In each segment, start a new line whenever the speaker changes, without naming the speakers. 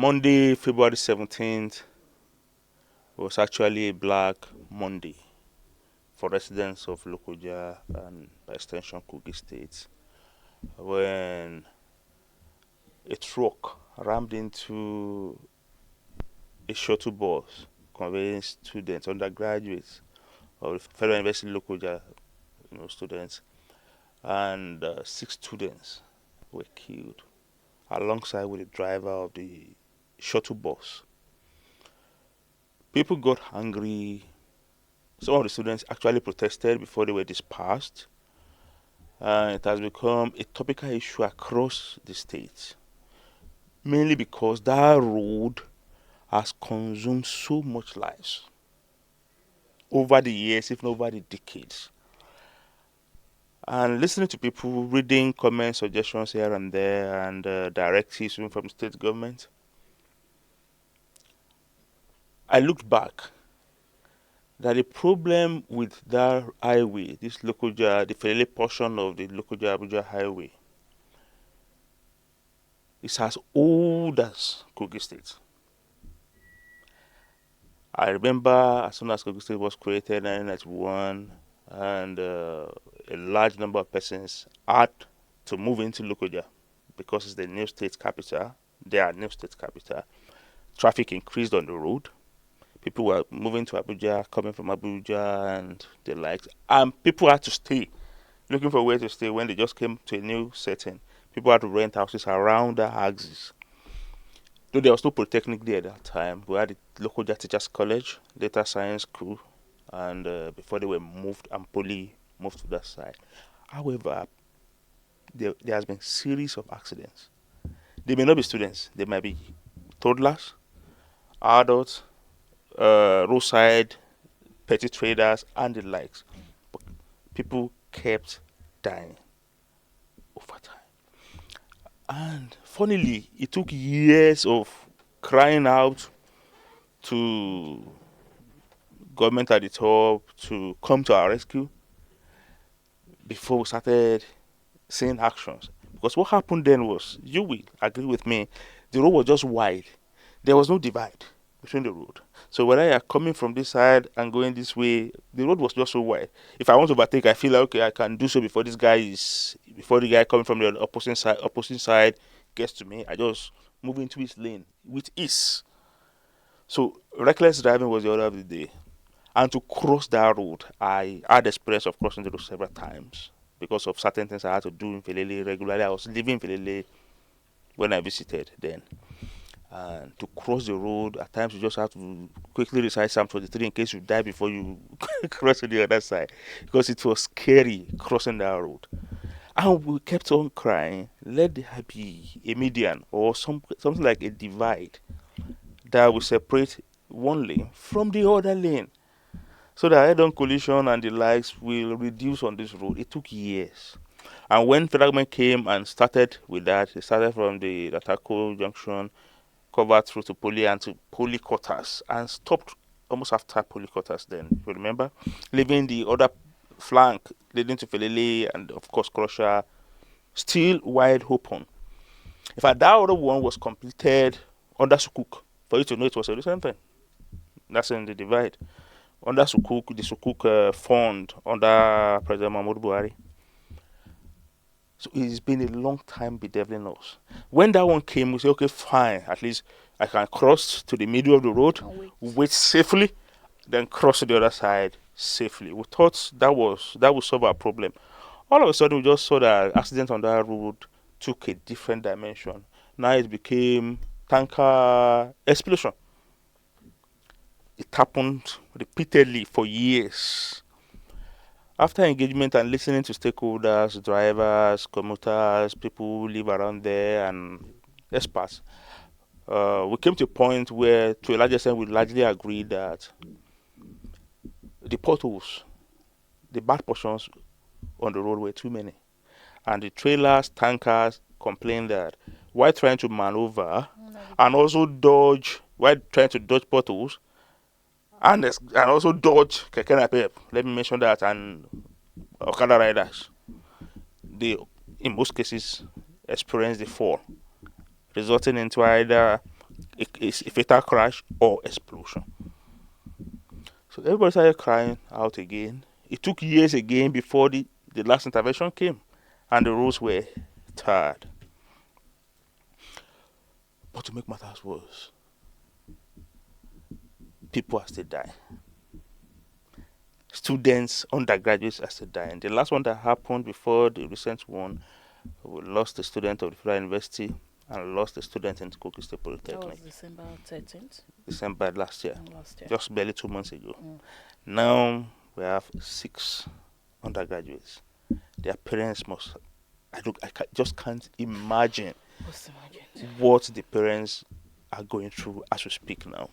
Monday, February 17th was actually a Black Monday for residents of Lokoja and by extension Kogi State when a truck rammed into a shuttle bus conveying students, undergraduates of the Federal University Lokoja, students, and 6 students were killed alongside with the driver of the shuttle bus. People got angry. Some of the students actually protested before they were dispersed. And it has become a topical issue across the state, mainly because that road has consumed so much lives over the years, if not over the decades. And listening to people, reading comments, suggestions here and there, and directives even from state government, I looked back that the problem with that highway, this Lokoja, the Felele portion of the Lokoja Abuja highway, is as old as Kogi State. I remember as soon as Kogi State was created in 1991, and a large number of persons had to move into Lokoja because it's the new state capital. They are new state capital. Traffic increased on the road. People were moving to Abuja, coming from Abuja, and the likes. And people had to stay, looking for where to stay when they just came to a new setting. People had to rent houses around the axis. Though there was no Polytechnic there at that time, we had the Lokoja Teachers College, Data Science School, and before they were moved, and Poly moved to that side. However, there has been series of accidents. They may not be students, they might be toddlers, adults, roadside petty traders, and the likes. But people kept dying over time. And funnily, it took years of crying out to government at the top to come to our rescue before we started seeing actions. Because what happened then was, you will agree with me, the road was just wide. There was no divide between the road. So whether you're coming from this side and going this way, the road was just so wide. If I want to overtake, I feel like, okay, I can do so before the guy coming from the opposite side gets to me. I just move into his lane with ease. So reckless driving was the order of the day. And to cross that road, I had experience of crossing the road several times because of certain things I had to do in Felele regularly. I was living in Felele when I visited then. And to cross the road, at times you just have to quickly recite Psalm 23 in case you die before you cross to the other side, because it was scary crossing that road. And we kept on crying, let there be a median or something like a divide that will separate one lane from the other lane, so that head-on collision and the likes will reduce on this road. It took years. And when federal government came and started with that, it started from the Latako junction, covered through to Poly and to Poly quarters, and stopped almost after Poly quarters then, if you remember, leaving the other flank leading to Felele and of course Crusher still wide open. In fact, that other one was completed under Sukuk. For you to know, it was a recent thing. That's in the divide. Under Sukuk, the Sukuk fund under President Mahmoud Buhari. So it's been a long time bedeviling us. When that one came, we said, okay, fine. At least I can cross to the middle of the road, wait safely, then cross to the other side safely. We thought that would solve our problem. All of a sudden, we just saw that accident on that road took a different dimension. Now it became tanker explosion. It happened repeatedly for years. After engagement and listening to stakeholders, drivers, commuters, people who live around there, and experts, we came to a point where, to a large extent, we largely agreed that the potholes, the bad portions on the road were too many. And the trailers, tankers complained that while trying to maneuver and also while trying to dodge potholes, and also dodge keke napep, let me mention that, and Okada riders, they in most cases experience the fall, resulting into either a fatal crash or explosion. So everybody started crying out again. It took years again before the last intervention came, and the roads were tarred. But to make matters worse, people are still dying. Students, undergraduates are still dying. The last one that happened before the recent one, we lost a student of the Federal University and lost a student in Kogi State Polytechnic.
That was December 13th.
December last year.
Last year.
Just barely 2 months ago. Now we have 6 undergraduates. Their parents must. Just can't imagine what the parents are going through as we speak now.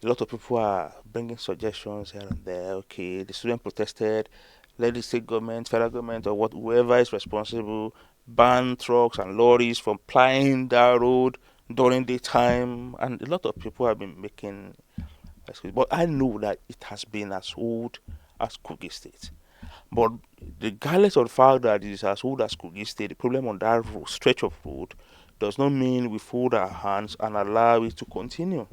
A lot of people are bringing suggestions here and there. Okay, the student protested. Let the state government, federal government, or whoever is responsible ban trucks and lorries from plying that road during the time. And a lot of people have been making excuses. But I know that it has been as old as Kogi State. But regardless of the fact that it is as old as Kogi State, the problem on that stretch of road does not mean we fold our hands and allow it to continue.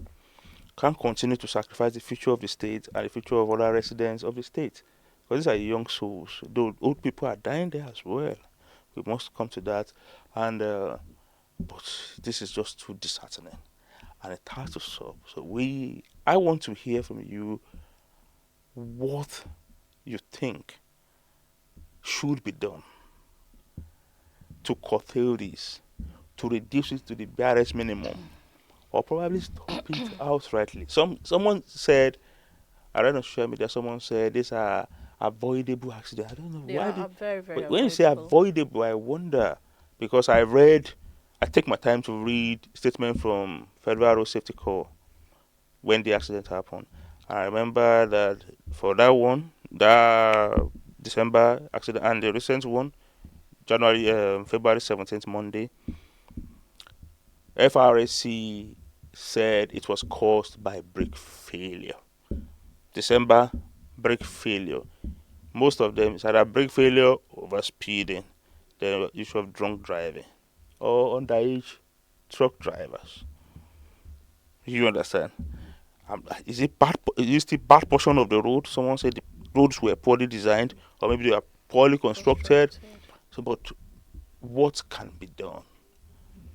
Can't continue to sacrifice the future of the state and the future of other residents of the state. Because these are young souls. The old people are dying there as well. We must come to that. And but this is just too disheartening, and it has to stop. So I want to hear from you what you think should be done to curtail this, to reduce it to the barest minimum, or probably stop it outrightly. Someone said, I read on social media, someone said these are avoidable accidents. I don't know
They
why.
are very, very
But when you say avoidable, I wonder, because I take my time to read statement from Federal Road Safety Corps when the accident happened. I remember that for that one, that December accident, and the recent one, February 17th, Monday, FRSC said it was caused by brake failure. December, brake failure. Most of them is either brake failure, over speeding, the issue of drunk driving, or underage truck drivers. You understand? Is it bad? Is it bad portion of the road? Someone said the roads were poorly designed, or maybe they are poorly constructed. So, but what can be done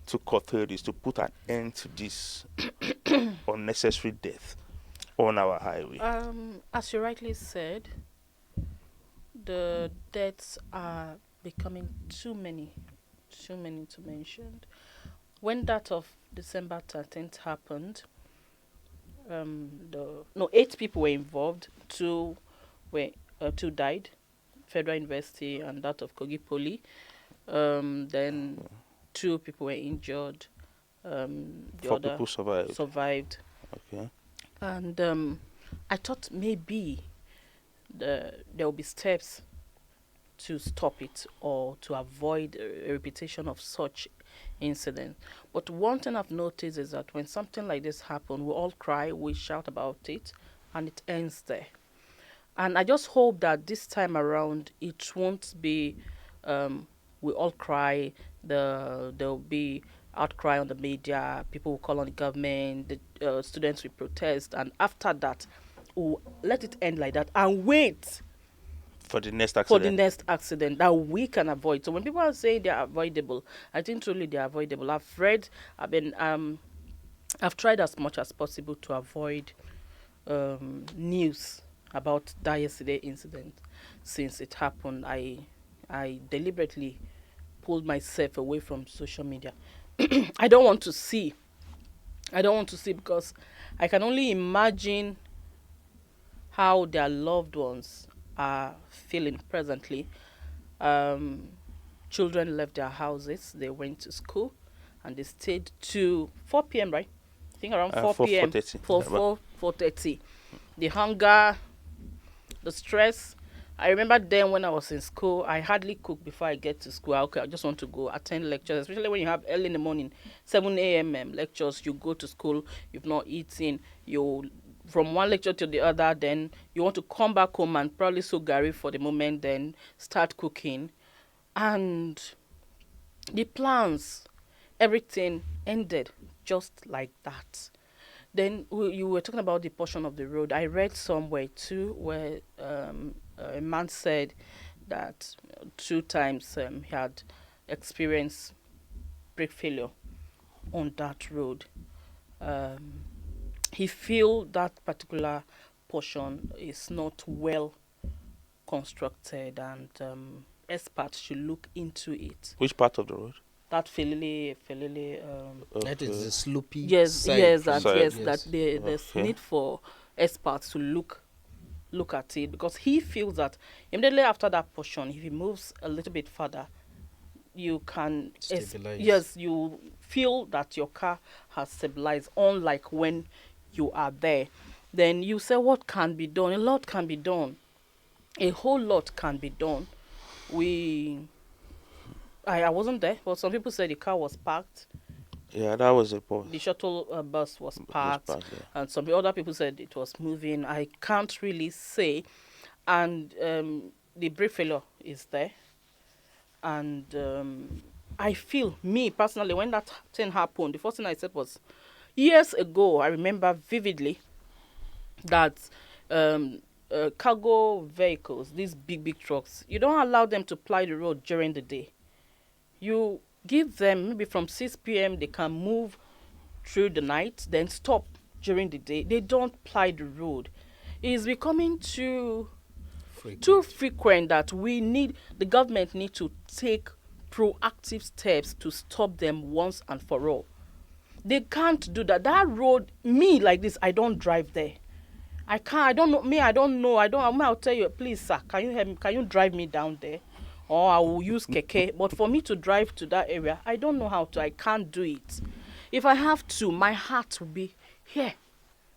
to curtail this, to put an end to this unnecessary death on our highway?
As you rightly said, the deaths are becoming too many to mention. When that of December 13th happened, 8 people were involved. Two died, Federal University and that of Kogi Poly. Then 2 people were injured. The
4
other
people
survived.
Okay.
And I thought maybe there will be steps to stop it or to avoid a repetition of such incident. But one thing I've noticed is that when something like this happens, we all cry, we shout about it, and it ends there. And I just hope that this time around it won't be we all cry, there'll be outcry on the media, people will call on the government, the students will protest, and after that we'll let it end like that and wait
for the next
accident that we can avoid. So when people are saying they are avoidable, I think truly they are avoidable. I've tried as much as possible to avoid news about that yesterday incident. Since it happened, I deliberately pulled myself away from social media. I don't want to see because I can only imagine how their loved ones are feeling presently. Children left their houses, they went to school, and they stayed to 4 p.m., right? I think around 4 p.m. 4:30. The hunger, the stress. I remember then when I was in school, I hardly cook before I get to school. Okay, I just want to go attend lectures, especially when you have early in the morning, 7 a.m. lectures. You go to school, you've not eaten, you from one lecture to the other, then you want to come back home and probably soak Gary for the moment, then start cooking. And the plans, everything ended just like that. Then you were talking about the portion of the road. I read somewhere too where a man said that 2 times he had experienced brake failure on that road. Um, he feel that particular portion is not well constructed, and experts should look into it.
Which part of the road?
That Felele,
That is
Okay.
the sloopy
yes,
side.
yes, that
Side.
yes, that
Yes.
there's
Okay.
need for experts to look at it, because he feels that immediately after that portion, if he moves a little bit further, you can
Stabilize.
yes, you feel that your car has stabilized, unlike when you are there. Then you say, what can be done? A lot can be done. A whole lot can be done. We I wasn't there, but some people said the car was parked,
Yeah, that was a point.
the shuttle bus was
Was
parked,
back there.
and some other people said it was moving. I can't really say. And the brake failure is there. And I feel, me personally, when that thing happened, the first thing I said was, years ago, I remember vividly that cargo vehicles, these big trucks, you don't allow them to ply the road during the day. You give them maybe from 6 p.m. they can move through the night, then stop during the day. They don't ply the road. It is becoming too frequent that the government need to take proactive steps to stop them once and for all. They can't do that. That road, me like this, I don't drive there. I can't. I don't know. Me, I don't know. I'll tell you, please, sir, can you help me? Can you drive me down there? Or I will use keke. But for me to drive to that area, I don't know how to. I can't do it. If I have to, my heart will be here.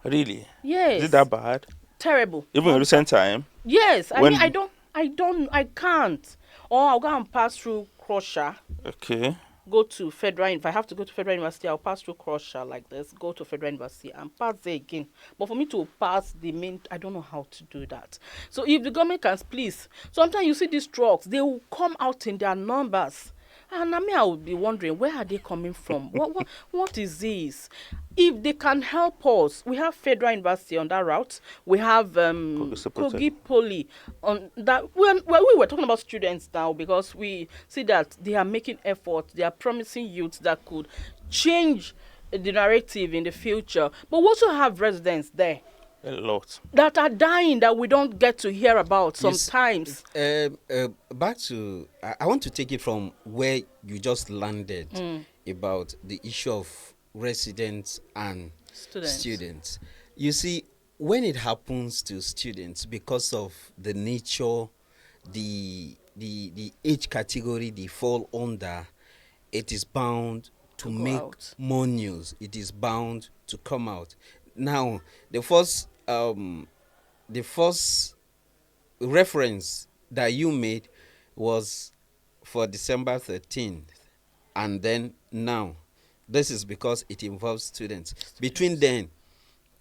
Really?
Yes.
Is it that bad?
Terrible.
Even in recent time?
Yes. I
When-
mean, I can't. Or I'll go and pass through Crusher.
Okay.
Go to Federal. If I have to go to Federal University, I'll pass through Crusher like this. Go to Federal University and pass there again. But for me to pass the main, I don't know how to do that. So if the government can please, sometimes you see these trucks, they will come out in their numbers. And I mean, I would be wondering, where are they coming from? What is this? If they can help us, we have Federal University on that route. We have Kogi Poly on that. We were talking about students now, because we see that they are making efforts. They are promising youths that could change the narrative in the future. But we also have residents there
A lot.
that are dying that we don't get to hear about sometimes.
Back to, I want to take it from where you just landed about the issue of residents and students. You see, when it happens to students, because of the nature, the age category they fall under, it is bound to make
out.
more news. It is bound to come out. Now, the first reference that you made was for December 13th, and then now this is because it involves students. Between then,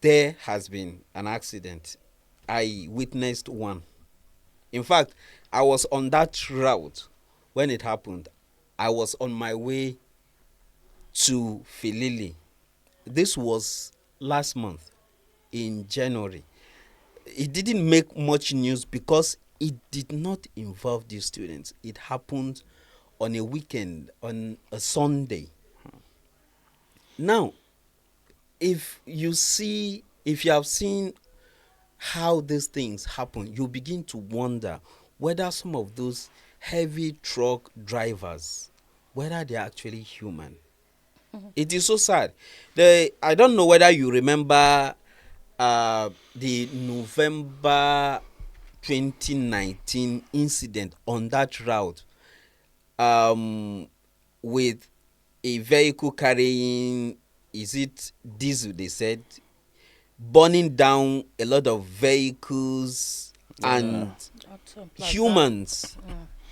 there has been an accident. I witnessed one. In fact, I was on that route when it happened. I was on my way to Felele. This was last month in January. It didn't make much news because it did not involve the students. It happened on a weekend, on a Sunday. Now, if you have seen how these things happen, you begin to wonder whether some of those heavy truck drivers, whether they're actually human. It is so sad. I don't know whether you remember the November 2019 incident on that route, with a vehicle carrying, is it diesel, they said, burning down a lot of vehicles and humans.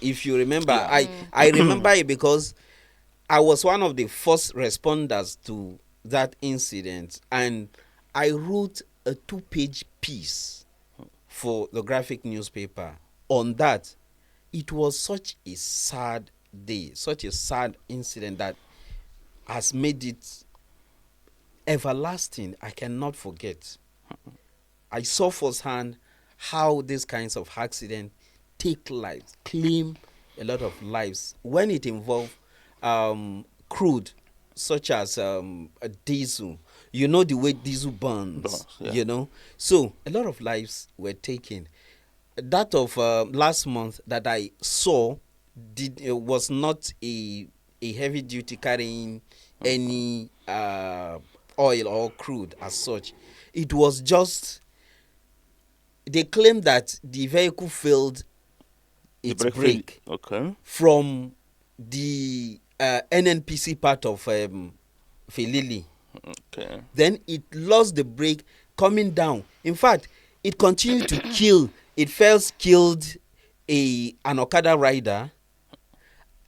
If you remember, I remember it because I was one of the first responders to that incident, and I wrote a 2-page piece for the graphic newspaper on that. It was such a sad day, such a sad incident that has made it everlasting. I cannot forget. I saw firsthand how these kinds of accidents take lives, claim a lot of lives when it involves crude, such as a diesel. You know the way diesel burns.
Yeah.
So a lot of lives were taken. That of last month that I saw was not a heavy duty carrying any oil or crude as such. It was just, they claimed that the vehicle failed its brake
Okay.
from the NNPC part of Felele.
Okay.
Then it lost the brake coming down. In fact, it continued to kill. It first killed an Okada rider.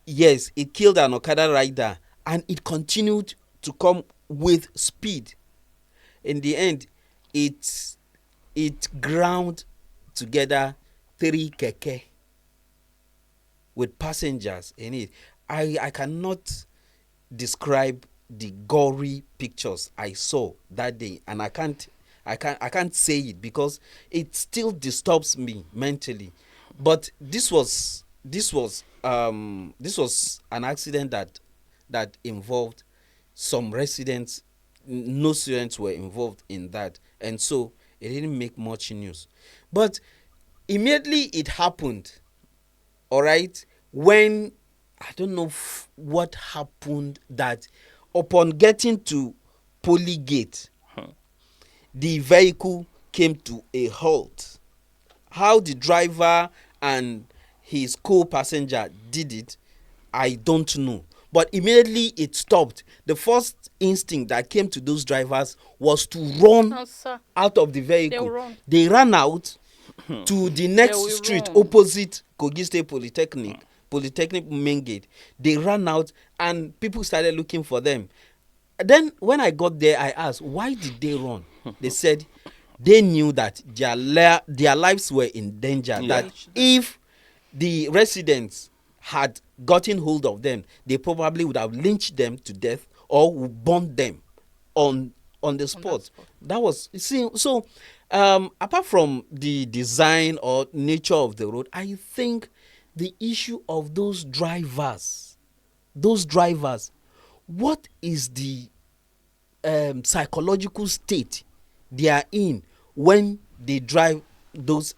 Yes, it killed an Okada rider, and it continued to come with speed. In the end, it ground together 3 keke with passengers in it. I cannot describe the gory pictures I saw that day, and I can't say it because it still disturbs me mentally. But this was an accident that involved some residents. No students were involved in that, and so it didn't make much news. But immediately it happened, all right, when I don't know what happened, that upon getting to Polygate, the vehicle came to a halt. How the driver and his co-passenger did it, I don't know. But immediately it stopped. The first instinct that came to those drivers was to run
No, sir.
out of the
They
vehicle.
will run.
They ran out to the next
will
street
run.
opposite Kogi State Polytechnic main gate. They ran out and people started looking for them. Then when I got there, I asked, why did they run? They said they knew that their lives were in danger.
Yeah.
That if the residents had gotten hold of them, they probably would have lynched them to death or would burn them on the spot. That was, you see. So apart from the design or nature of the road, I think the issue of those drivers, what is the psychological state they are in when they drive those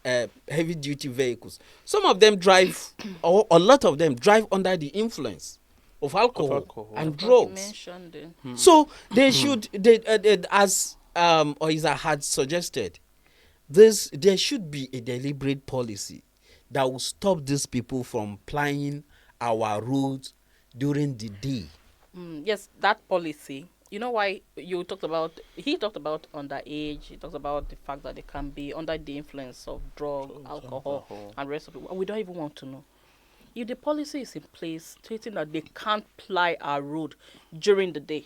heavy duty vehicles? Some of them drive, or a lot of them drive under the influence of alcohol and
Like you
drugs.
mentioned it.
So they should, as Oiza had suggested, there should be a deliberate policy that will stop these people from plying our roads during the day.
Yes, that policy. You know why he talked about underage. He talks about the fact that they can be under the influence of alcohol, and rest of it. We don't even want to know. If the policy is in place stating that they can't ply our road during the day,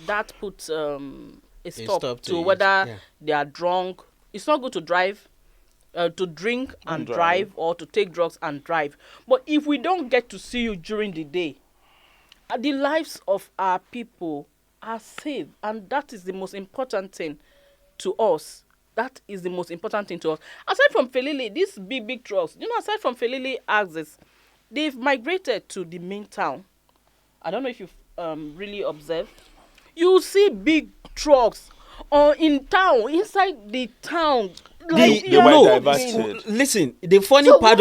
that puts a stop to whether they are drunk. It's not good to drive, to drink and drive, or to take drugs and drive. But if we don't get to see you during the day, the lives of our people are saved, and that is the most important thing to us. That is the most important thing to us. Aside from Felele, these big trucks, aside from Felele axis, they've migrated to the main town. I don't know if you've really observed. You see big trucks in town, inside the town.
Listen, the funny part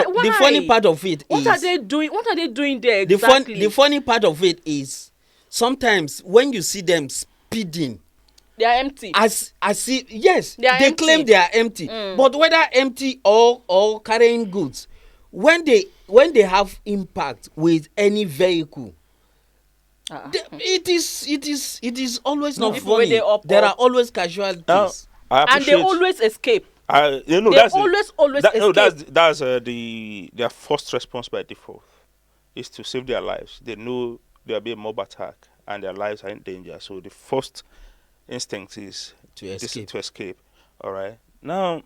of it is,
what are they doing? What are they doing there exactly?
The funny part of it is, sometimes when you see them speeding,
they are empty.
They claim they are empty, but whether empty or carrying goods, when they have impact with any vehicle, it is always not funny. There are always casualties,
and they always escape. They always escape.
That's their first response by default is to save their lives. They know there will be a mob attack and their lives are in danger. So the first instinct is to escape. All right. Now,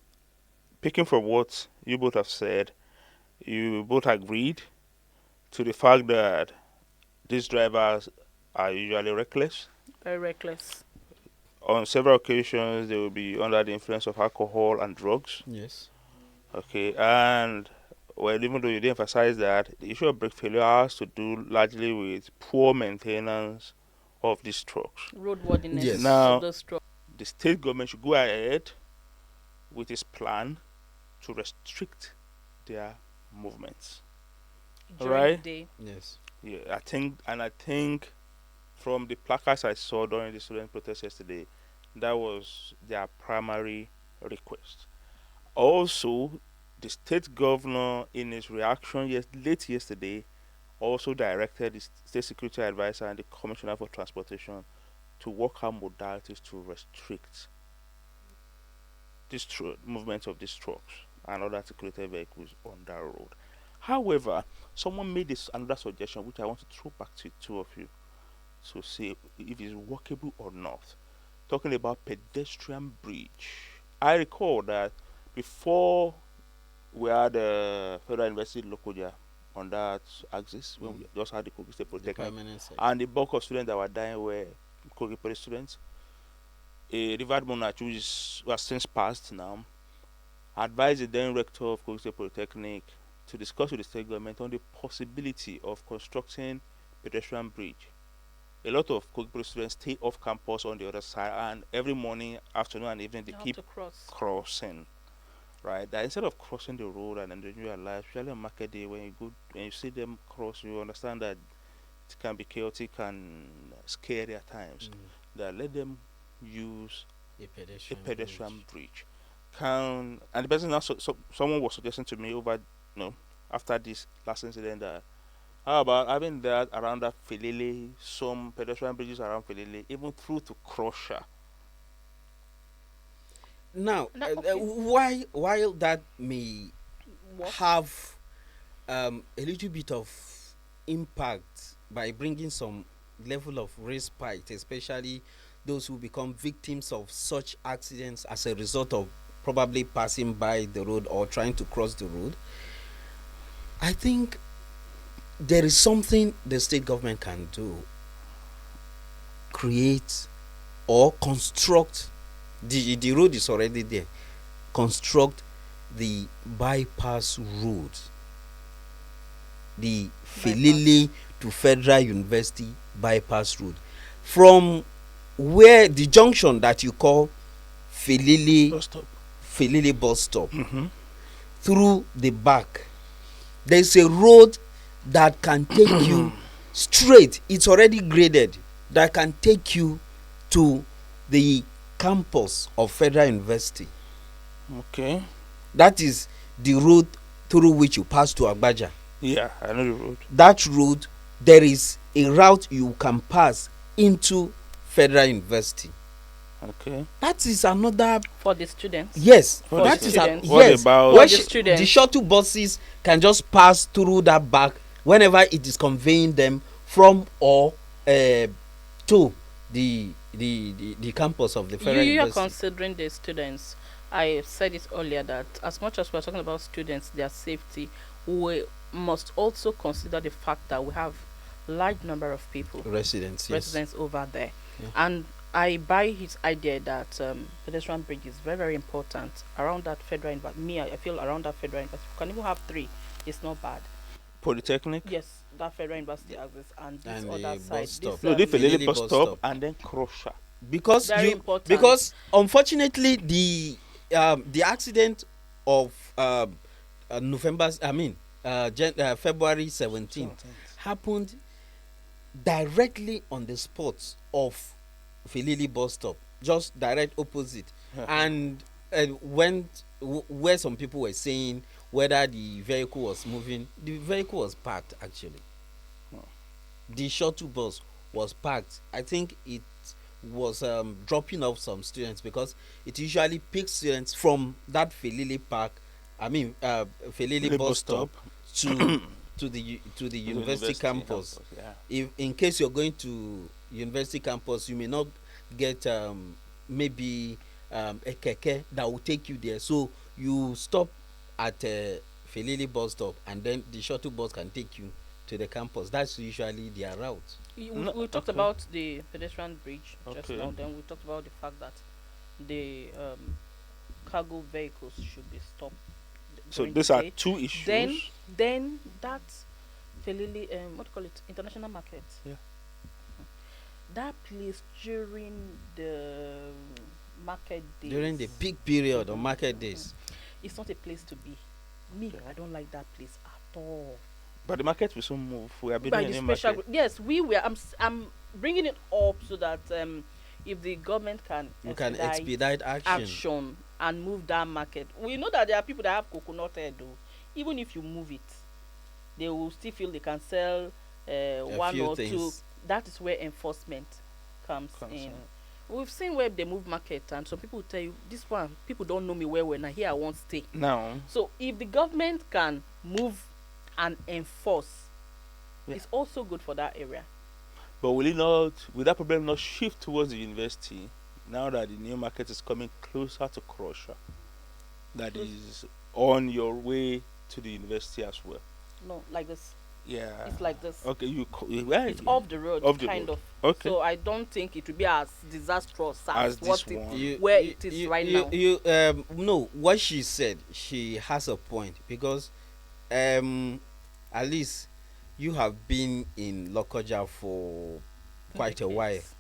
picking from what you both have said, you both agreed to the fact that these drivers are usually reckless.
Very reckless.
On several occasions, they will be under the influence of alcohol and drugs.
Yes.
Okay, and well, even though you did emphasize that, the issue of brake failure has to do largely with poor maintenance of these trucks.
Roadworthiness
Yes.
of
Now,
those trucks
the state government should go ahead with its plan to restrict their movements. All
during the
right?
day.
Yes.
Yeah, I think from the placards I saw during the student protest yesterday, that was their primary request. Also, the state governor, in his reaction late yesterday, also directed the state security advisor and the commissioner for transportation to work out modalities to restrict this movement of these trucks and other articulated vehicles on that road. However, someone made this another suggestion which I want to throw back to the two of you to see if it's workable or not. Talking about pedestrian bridge. I recall that before we had Federal University Lokoja on that axis when we just had the Kogi State
The
Polytechnic,
permanent site.
and the bulk of students that were dying were Kogi Poly students. A River Monarch, who has since passed now, advised the then rector of Kogi State Polytechnic to discuss with the state government on the possibility of constructing pedestrian bridge. A lot of Kogi Poly students stay off campus on the other side, and every morning, afternoon, and evening they
You have
keep
to cross.
crossing. Right, that instead of crossing the road and enjoying your life, especially on market day when you see them cross, you understand that it can be chaotic and scary at times. That let them use
A
a
pedestrian.
pedestrian bridge. Can and the person now someone was suggesting to me over after this last incident that how about having that around that Felele, some pedestrian bridges around Felele, even through to Crusher.
Now,
No, okay.
while that may
What?
have a little bit of impact by bringing some level of respite, especially those who become victims of such accidents as a result of probably passing by the road or trying to cross the road, I think there is something the state government can do. Create or construct the road is already there. Construct the bypass road, the Felele to Federal University bypass road, from where the junction that you call Felele bus stop through the back. There's a road that can take you straight. It's already graded. That can take you to the campus of Federal University.
Okay.
That is the road through which you pass to Agbaja.
Yeah, I know the road.
That road, there is a route you can pass into Federal University.
Okay.
That is another.
For the students.
Yes,
For
that
the
is
students.
What
yes.
about
Where
For the students.
the shuttle buses can just pass through that back whenever it is conveying them from or to the campus of the Federal
You are
University.
considering the students. I said it earlier that as much as we're talking about students, their safety, we must also consider the fact that we have large number of people,
Residents, yes.
residents over there.
Yeah.
And I buy his idea that pedestrian bridge is very, very important around that federal university. Me, I feel around that federal university. We can even have 3. It's not bad.
Polytechnic?
Yes, that federal university access and this
And
other
the
side.
bus stop.
No, the
Felele
Felele bus
bus
stop
stop.
and then Crusher.
Because
Very important.
because unfortunately the accident of February 17th happened directly on the spot of Felele bus stop, just direct opposite, and where some people were saying whether the vehicle was moving. The vehicle was parked actually. The shuttle bus was parked. I think it was dropping off some students because it usually picks students from that Felele Felele bus stop to the university campus.
Yeah.
If in case you're going to university campus, you may not get maybe a keke that will take you there, so you stop at Felele bus stop and then the shuttle bus can take you to the campus. That's usually their route.
No,
We talked
okay,
about the pedestrian bridge just
okay.
now. Then we talked about the fact that the cargo vehicles should be stopped
So
during the
these are
day.
two
Then,
issues.
that Felili, what do you call it, international market.
Yeah.
That place during the market days.
During the peak period of
Mhm,
market
mhm.
days.
It's not a place to be. Me,
Okay.
I don't like that place at all.
But the market will soon move. We are
By
building a
the
new
special,
market.
yes, we were. I'm bringing it up so that if the government can
We can
expedite
expedite action.
action and move that market, we know that there are people that have coconut head though. Even if you move it, they will still feel they can sell
A
one
few
or two.
things.
That is where enforcement comes in.
Concern.
We've seen where they move market, and some people tell you this one people don't know me well. Now here I won't stay.
Now,
So if the government can move and enforce,
yeah.
it's also good for that area.
But will it not? Will that problem not shift towards the university now that the new market is coming closer to Croatia? That
Close-
is on your way to the university as well.
No, like this.
Yeah.
It's like this.
Okay, where?
It's off the road,
Off the
kind
road.
of.
Okay.
So I don't think it will be as disastrous
As
as
this
what
one.
it, where it is right now.
No, what she said, she has a point, because at least you have been in Lokoja for quite a while.
Decades.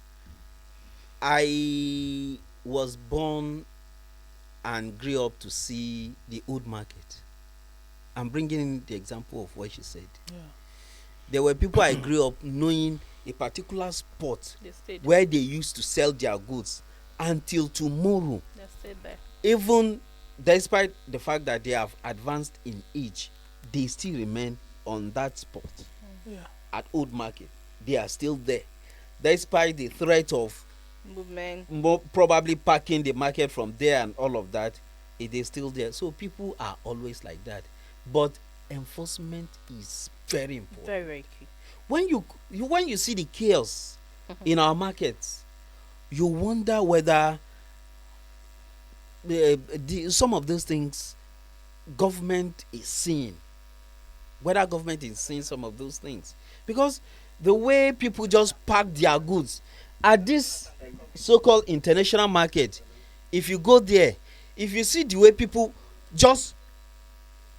I was born and grew up to see the old market. I'm bringing in the example of what she said.
Yeah.
There were people I grew up knowing a particular spot
They stayed.
where they used to sell their goods until tomorrow.
They stayed there.
Even despite the fact that they have advanced in age, they still remain on that spot
Yeah.
at Old Market. They are still there, despite the threat of
Movement.
probably packing the market from there and all of that. It is still there. So people are always like that. But enforcement is very important.
Very, very key.
When you see the chaos in our markets, you wonder whether some of those things government is seeing, whether government is seeing some of those things, because the way people just pack their goods at this so-called international market, if you go there, if you see the way people just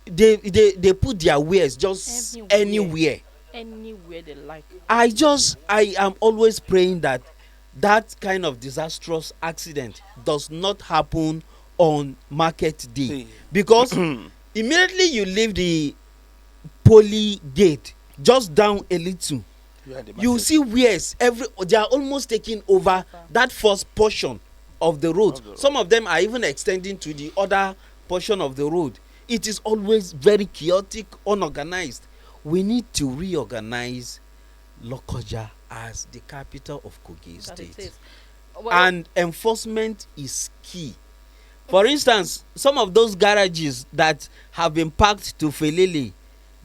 they put their wares just anywhere.
Anywhere they like.
I am always praying that that kind of disastrous accident does not happen on market day,
See.
because immediately you leave the poly gate just down a little,
You are the
you
market.
see wares they are almost taking over that first portion of the road.
Of the road.
Some of them are even extending to the other portion of the road. It is always very chaotic, unorganized. We need to reorganize Lokoja as the capital of Kogi
That it
State,
is. Well,
and enforcement is key. For instance, some of those garages that have been packed to Felele,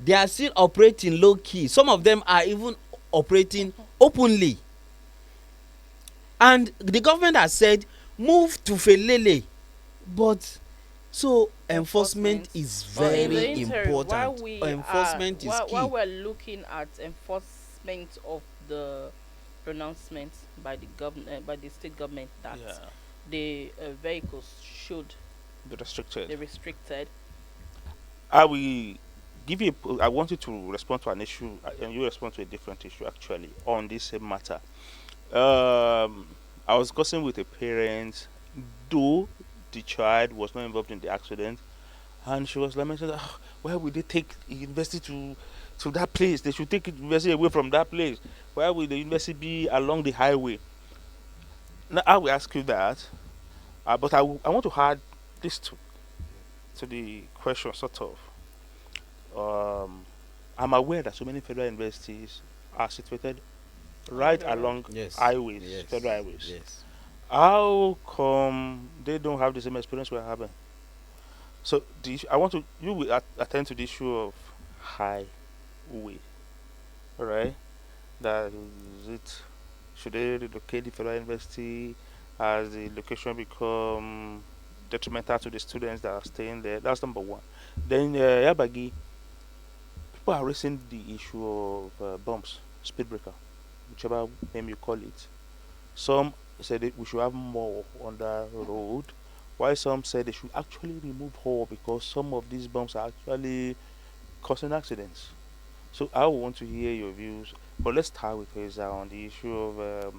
they are still operating low key. Some of them are even operating openly, and the government has said move to Felele, but so enforcement is
Well, in the
very
interim, while
important.
we
Enforcement is
while,
key.
while we're looking at enforcement of the pronouncement by the government, by the state government, that
Yeah.
the vehicles should
Be restricted.
be restricted.
I will give you. I want you to respond to an issue, and you respond to a different issue actually on this same matter. I was discussing with a parent, though the child was not involved in the accident, and she was lamenting that, "Ah, why would they take the university to that place? They should take the university away from that place. Why would the university be along the highway?" Now I will ask you that, but I want to add this to the question sort of. I'm aware that so many federal universities are situated right
the road.
along
Yes.
highways,
Yes.
federal highways.
Yes.
How come they don't have the same experience we're having? So I want to you will attend to the issue of highway, all right? That is it. Should they relocate the federal university? Has the location become detrimental to the students that are staying there? That's number one. Then Yabagi, people are raising the issue of bumps, speed breaker. whichever name you call it. Some said that we should have more on the road, while some said they should actually remove all because some of these bumps are actually causing accidents. So I want to hear your views, but let's start with Reza on the issue of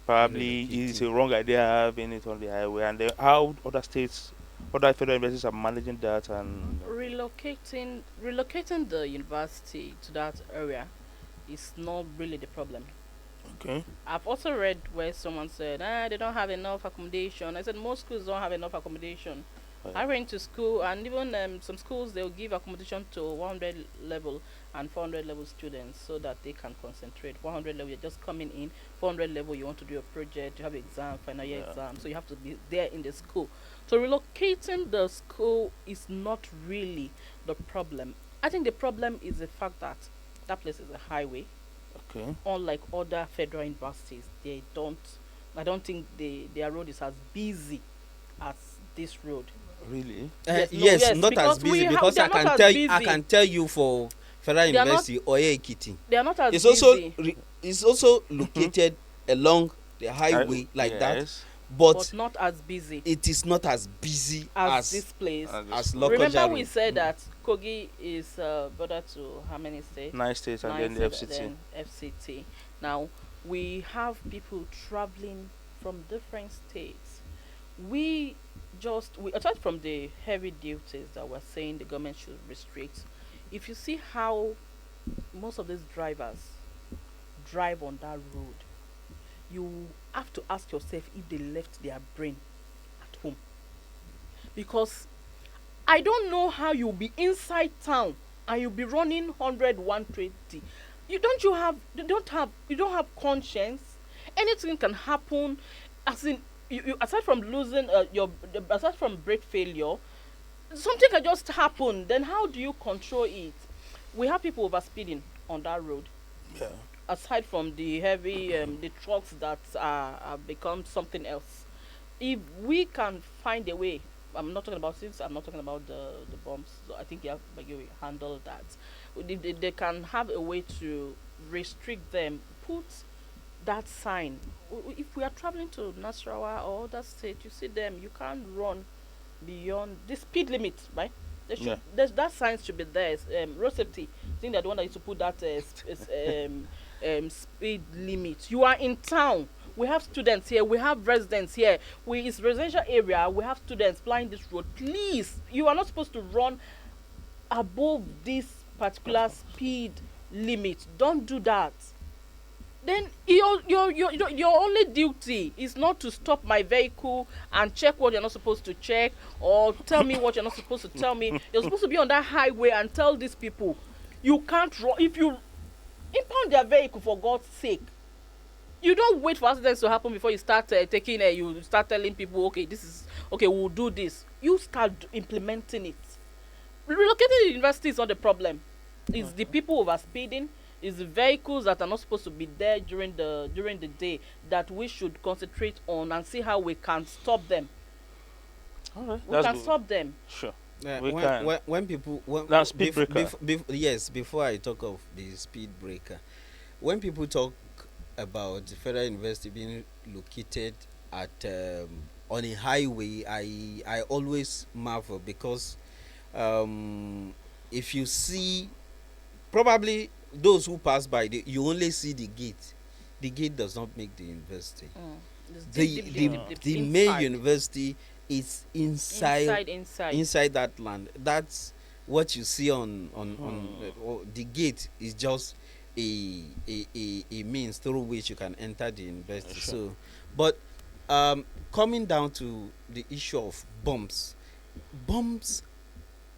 probably it's
Relocating.
a wrong idea having it on the highway, and then how other states, other federal universities are managing that, and
Relocating the university to that area is not really the problem.
okay,
I've also read where someone said, they don't have enough accommodation. I said most schools don't have enough accommodation.
yeah,
I went to school, and even some schools they'll give accommodation to 100 level and 400 level students so that they can concentrate. 100 level, you're just coming in. 400 level, you want to do a project, you have exam, final year
yeah,
exam, so you have to be there in the school. So relocating the school is not really the problem. I think the problem is the fact that that place is a highway.
okay,
Unlike other federal universities, they don't. I don't think their road is as busy as this road.
really,
Yes, no,
Yes,
yes,
not as
because
busy because
they're
I
not
can
as
tell you, I
busy.
can tell you for Federal
They are not.
University Oye Ekiti.
They are not as
It's also
busy,
it's also located along the highway like that,
yes,
but
but not as busy
it is not as busy
as this place.
as
local
Remember,
Lokoja
we
Road.
said that Kogi is border to how many states?
9 states and
Nine
then the
states,
FCT.
then FCT. Now we have people traveling from different states. We aside from the heavy duties that we're saying the government should restrict. If you see how most of these drivers drive on that road, you have to ask yourself if they left their brain at home. Because I don't know how you'll be inside town and you'll be running 100, 120. You don't have conscience. Anything can happen. As in, aside from losing aside from brake failure, something can just happen. Then how do you control it? We have people overspeeding on that road.
Yeah,
Aside from the heavy the trucks that are become something else. If we can find a way, I'm not talking about the bombs, so I think you handle that. They can have a way to restrict them, put that sign. If we are traveling to Nasarawa or other state, you see them, you can't run beyond the speed limit, right?
yeah,
That sign should be there. Road safety, I think they're the one that used to put that speed limit. You are in town. We have students here. We have residents here. It's residential area. We have students flying this road. Please, you are not supposed to run above this particular speed limit. Don't do that. Then your only duty is not to stop my vehicle and check what you're not supposed to check or tell me what you're not supposed to tell me. You're supposed to be on that highway and tell these people you can't run. If you impound their vehicle, for God's sake, you don't wait for accidents to happen before you start taking you start telling people, okay, this is okay, we'll do this. You start implementing it. Relocating the university is not the problem. It's the people overspeeding. It's the vehicles that are not supposed to be there during the day that we should concentrate on and see how we can stop them.
all right,
We
that's
can
good.
stop them.
Sure,
Uh,
we
when,
can.
when people
Now, speed breaker.
yes, before I talk of the speed breaker, when people talk about the Federal University being located at on a highway, I always marvel because if you see, probably those who pass by, you only see the gate. The gate does not make the university.
It's
The
deep,
the,
deep, deep, deep,
the
inside.
main university is
Inside.
inside that land. That's what you see on the gate is just a means through which you can enter the university.
Sure.
So, but coming down to the issue of bombs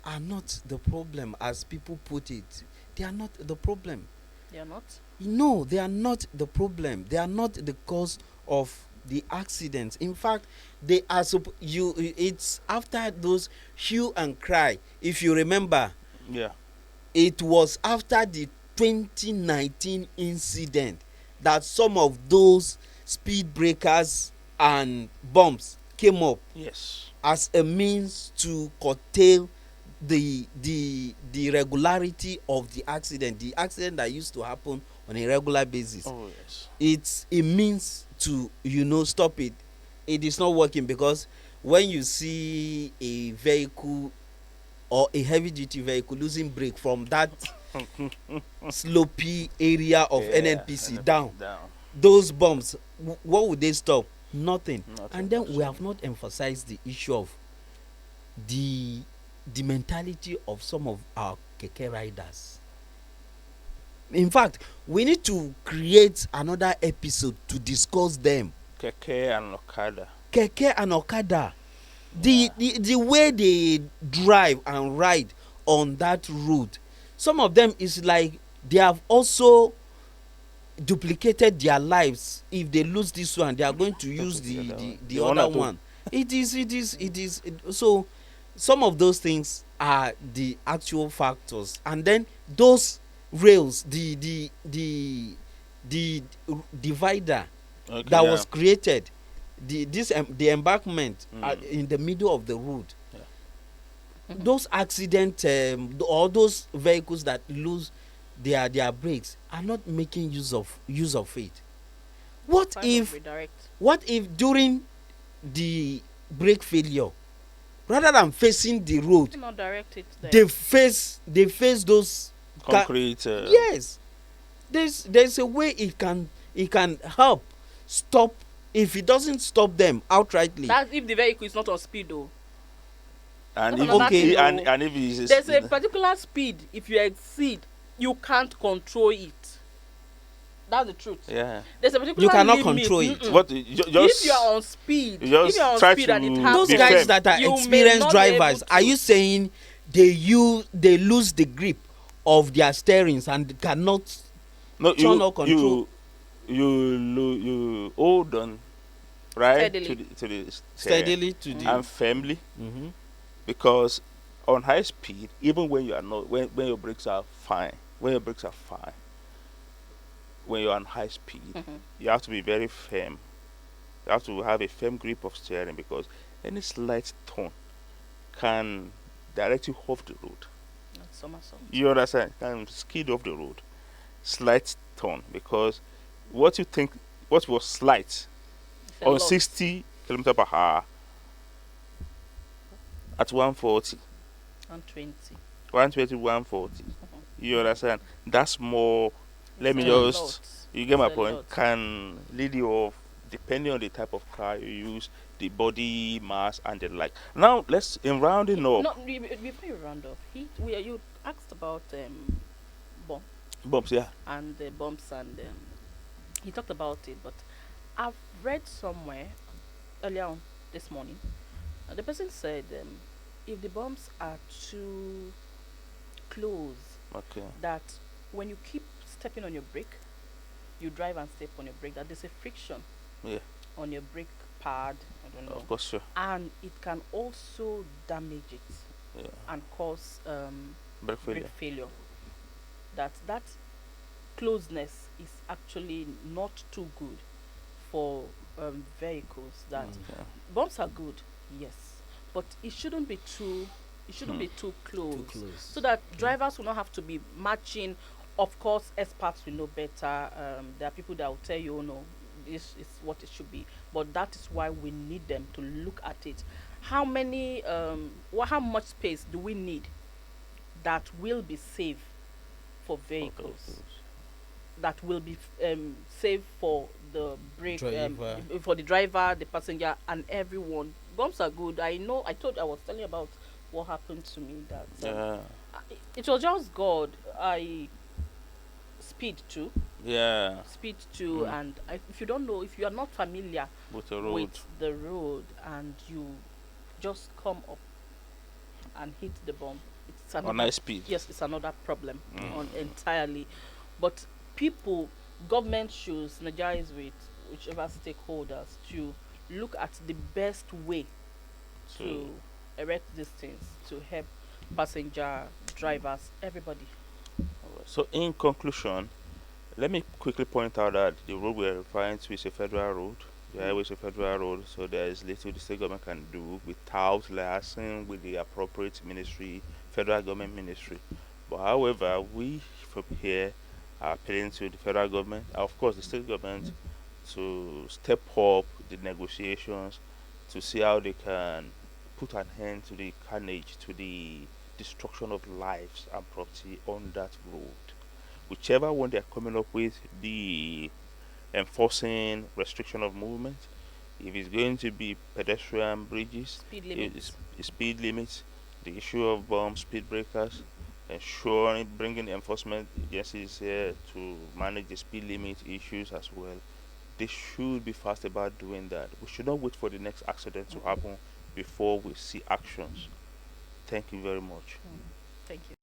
are not the problem as people put it. They are not the problem.
They are not.
No, they are not the problem. They are not the cause of the accidents. In fact, they are it's after those hue and cry. If you remember,
Yeah,
it was after the 2019 incident that some of those speed breakers and bombs came up
yes,
as a means to curtail the regularity of the accident that used to happen on a regular basis.
Oh yes.
It's a means to stop it. It is not working because when you see a vehicle or a heavy duty vehicle losing brake from that slopey area of
Yeah.
NNPC
NFS
down,
down.
those bombs, what would they stop? Nothing.
Nothing.
And then we
Absolutely.
have not emphasized the issue of the mentality of some of our keke riders. In fact, we need to create another episode to discuss them.
Keke and Okada.
Keke and Okada,
Yeah.
the way they drive and ride on that road, some of them is like they have also duplicated their lives. If they lose this one, they are going to use the other one. It is so some of those things are the actual factors, and then those rails, the divider
Okay,
that
yeah.
was created, the embankment
Mm.
in the middle of the road.
Yeah.
Those accident or those vehicles that lose their brakes are not making use of it. What
Kind of
if
redirect.
during the brake failure, rather than facing the road,
Do not direct it there.
they face those
Concrete.
yes, there's a way it can help stop. If it doesn't stop them outrightly,
That's if the vehicle is not on speed though.
And
That's
if
another
thing,
and if it's
There's a particular speed. If you exceed, you can't control it. That's the truth.
yeah.
There's a particular
you cannot
limit.
control it.
Mm-mm.
What
If you are on speed,
you just
if you are on
try
speed
to
and it
be
happens,
Those guys
firm.
that are
you may
experienced
not be able
drivers,
to.
are you saying they lose the grip of their steerings and cannot
No,
turn or control?
you hold on, right,
Steadily.
to the
steadily to the
and firmly,
Mhm.
because on high speed, even when you are not when your brakes are fine, when you're on high speed,
Mhm.
you have to be very firm. You have to have a firm grip of steering because any slight turn can direct you off the road.
That's somersault.
You understand? Can skid off the road. Slight turn because what you think what was slight
It's a
on
lot.
60 kilometer per hour at 140,
120.
120, 140. You understand? That's more. Let me
It's a
just.
lot.
You get my
It's a
point?
lot.
Can lead you off depending on the type of car you use, the body mass, and the like. Now, let's, in rounding up,
No, before you round off, you asked about bomb
bumps, yeah.
and the bumps, and he talked about it. But I've read somewhere earlier on this morning, the person said if the bumps are too close,
Okay.
that when you keep stepping on your brake, you drive and step on your brake, that there's a friction
Yeah.
on your brake pad. I don't know.
Of course, sure.
And it can also damage it
Yeah.
and cause
Brake failure.
brake failure. That closeness is actually not too good for vehicles. That
Yeah.
bumps are good, yes, but it shouldn't be too. It shouldn't be too close,
Too close.
so that drivers will not have to be matching. Of course, experts will know better. There are people that will tell you, oh, no, this is what it should be. But that is why we need them to look at it. How many? How much space do we need that will be safe for vehicles? That will be safe for the brake,
Driver.
for the driver, the passenger, and everyone. Bumps are good. I know. I was telling you about what happened to me. That
Yeah.
it was just God. I speed too,
Yeah.
and if you don't know, if you are not familiar
With the road.
with the road, and you just come up and hit the bump, it's another,
On high speed.
yes, it's another problem
Mm.
on entirely. But people, government should synergize with whichever stakeholders to look at the best way to erect these things to help passenger, drivers, everybody.
So, in conclusion, let me quickly point out that the road we're referring to is a federal road. The highway is a federal road, so there is little the state government can do without liaising with the appropriate ministry, federal government ministry. But however, we from here appealing to the federal government, and of course the state government, to step up the negotiations to see how they can put an end to the carnage, to the destruction of lives and property on that road. Whichever one they're coming up with, the enforcing restriction of movement, if it's going to be pedestrian bridges,
Speed
it's,
limits.
speed limits, the issue of speed breakers, ensuring bringing enforcement agencies here to manage the speed limit issues as well. They should be fast about doing that. We should not wait for the next accident to
Mm-mm.
happen before we see actions. Thank you very much.
Mm. Thank you.